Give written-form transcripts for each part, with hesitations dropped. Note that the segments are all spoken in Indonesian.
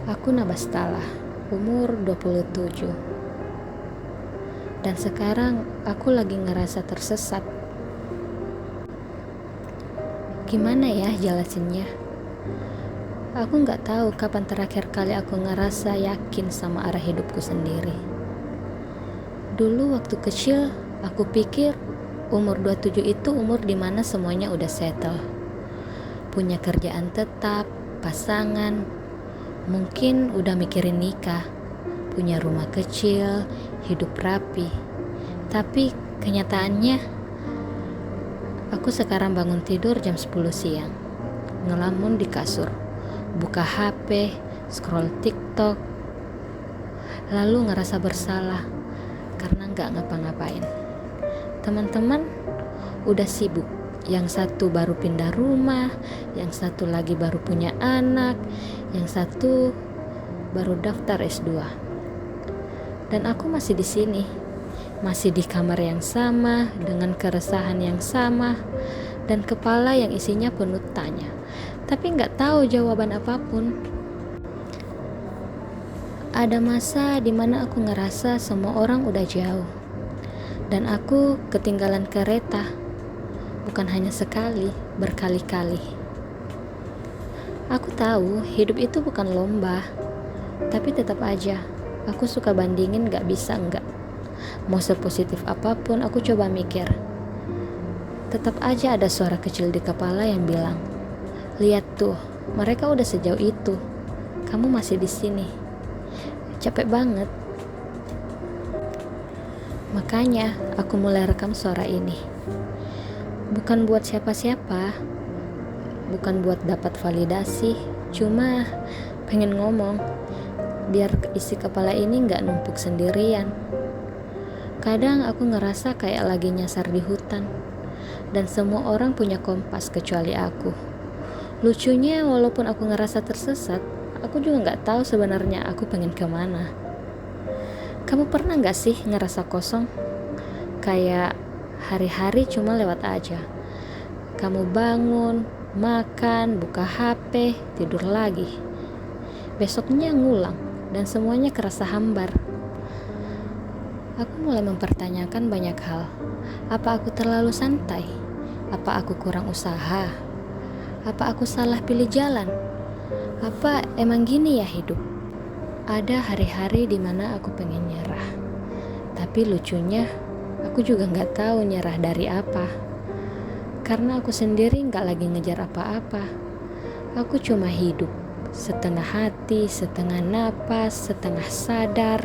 Aku Nabastala, umur 27. Dan sekarang aku lagi ngerasa tersesat. Gimana ya jelasinnya? Aku gak tahu kapan terakhir kali aku ngerasa yakin sama arah hidupku sendiri. Dulu waktu kecil, aku pikir umur 27 itu umur dimana semuanya udah settle. Punya kerjaan tetap, pasangan, mungkin udah mikirin nikah, punya rumah kecil, hidup rapi. Tapi kenyataannya, aku sekarang bangun tidur jam 10 siang, ngelamun di kasur, buka HP, scroll TikTok, lalu ngerasa bersalah karena gak ngapa-ngapain. Teman-teman udah sibuk, yang satu baru pindah rumah, yang satu lagi baru punya anak, yang satu baru daftar S2. Dan aku masih di sini, masih di kamar yang sama, dengan keresahan yang sama, dan kepala yang isinya penuh tanya, tapi nggak tahu jawaban apapun. Ada masa dimana aku ngerasa semua orang udah jauh, dan aku ketinggalan kereta, bukan hanya sekali, berkali-kali. Aku tahu hidup itu bukan lomba, tapi tetap aja aku suka bandingin gak bisa enggak. Mau sepositif apapun aku coba mikir, tetap aja ada suara kecil di kepala yang bilang, lihat tuh, mereka udah sejauh itu, kamu masih di sini. Capek banget. Makanya aku mulai rekam suara ini. Bukan buat siapa-siapa, bukan buat dapat validasi, cuma pengen ngomong biar isi kepala ini gak numpuk sendirian. Kadang aku ngerasa kayak lagi nyasar di hutan, dan semua orang punya kompas kecuali aku. Lucunya, walaupun aku ngerasa tersesat, aku juga gak tahu sebenarnya aku pengen kemana. Kamu pernah gak sih ngerasa kosong? Kayak hari-hari cuma lewat aja. Kamu bangun, makan, buka HP, tidur lagi. Besoknya ngulang, dan semuanya kerasa hambar. Aku mulai mempertanyakan banyak hal. Apa aku terlalu santai? Apa aku kurang usaha? Apa aku salah pilih jalan? Apa emang gini ya hidup? Ada hari-hari dimana aku pengen nyerah, tapi lucunya aku juga gak tahu nyerah dari apa. Karena aku sendiri gak lagi ngejar apa-apa. Aku cuma hidup, setengah hati, setengah napas, setengah sadar.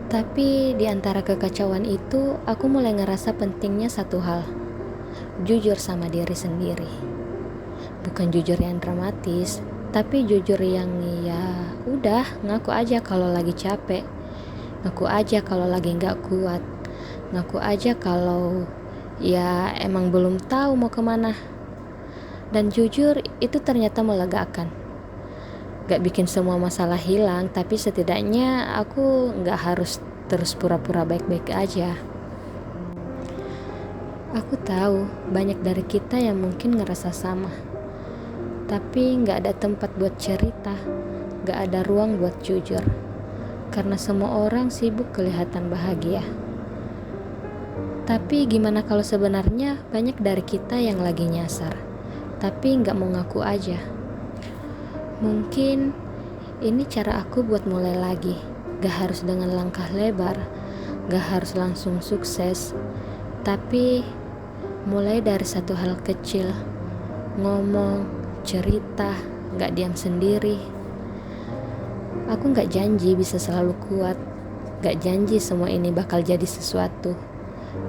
Tapi di antara kekacauan itu, aku mulai ngerasa pentingnya satu hal, jujur sama diri sendiri. Bukan jujur yang dramatis, tapi jujur yang ya udah, ngaku aja kalau lagi capek, ngaku aja kalau lagi gak kuat, ngaku aja kalau ya emang belum tahu mau kemana. Dan jujur itu ternyata melegakan. Gak bikin semua masalah hilang, tapi setidaknya aku gak harus terus pura-pura baik-baik aja. Aku tahu banyak dari kita yang mungkin ngerasa sama, tapi gak ada tempat buat cerita, gak ada ruang buat jujur, karena semua orang sibuk kelihatan bahagia. Tapi gimana kalau sebenarnya banyak dari kita yang lagi nyasar, tapi gak mau ngaku aja. Mungkin ini cara aku buat mulai lagi. Gak harus dengan langkah lebar, gak harus langsung sukses, tapi mulai dari satu hal kecil, ngomong, cerita, gak diam sendiri. Aku gak janji bisa selalu kuat, gak janji semua ini bakal jadi sesuatu,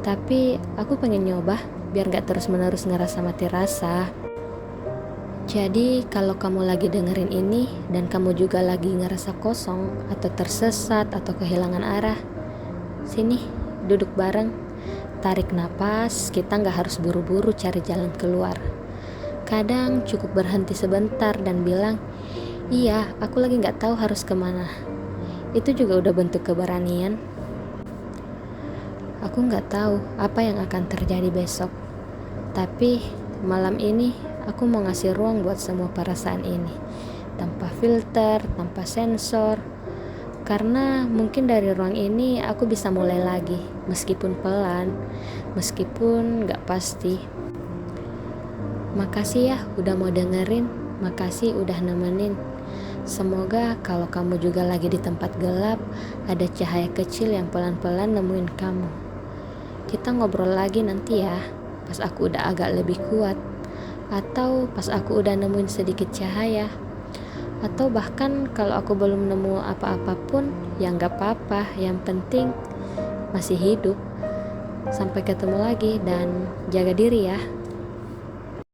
tapi aku pengen nyoba biar gak terus-menerus ngerasa mati rasa. Jadi kalau kamu lagi dengerin ini dan kamu juga lagi ngerasa kosong atau tersesat atau kehilangan arah, sini duduk bareng, tarik napas, kita gak harus buru-buru cari jalan keluar. Kadang cukup berhenti sebentar dan bilang, iya aku lagi gak tahu harus kemana. Itu juga udah bentuk keberanian. Aku gak tahu apa yang akan terjadi besok, tapi malam ini aku mau ngasih ruang buat semua perasaan ini, tanpa filter, tanpa sensor. Karena mungkin dari ruang ini aku bisa mulai lagi, meskipun pelan, meskipun gak pasti. Makasih ya udah mau dengerin, makasih udah nemenin. Semoga kalau kamu juga lagi di tempat gelap, ada cahaya kecil yang pelan-pelan nemuin kamu. Kita ngobrol lagi nanti ya, pas aku udah agak lebih kuat, atau pas aku udah nemuin sedikit cahaya, atau bahkan kalau aku belum nemu apa-apa pun, ya gak apa-apa, yang penting masih hidup. Sampai ketemu lagi dan jaga diri ya.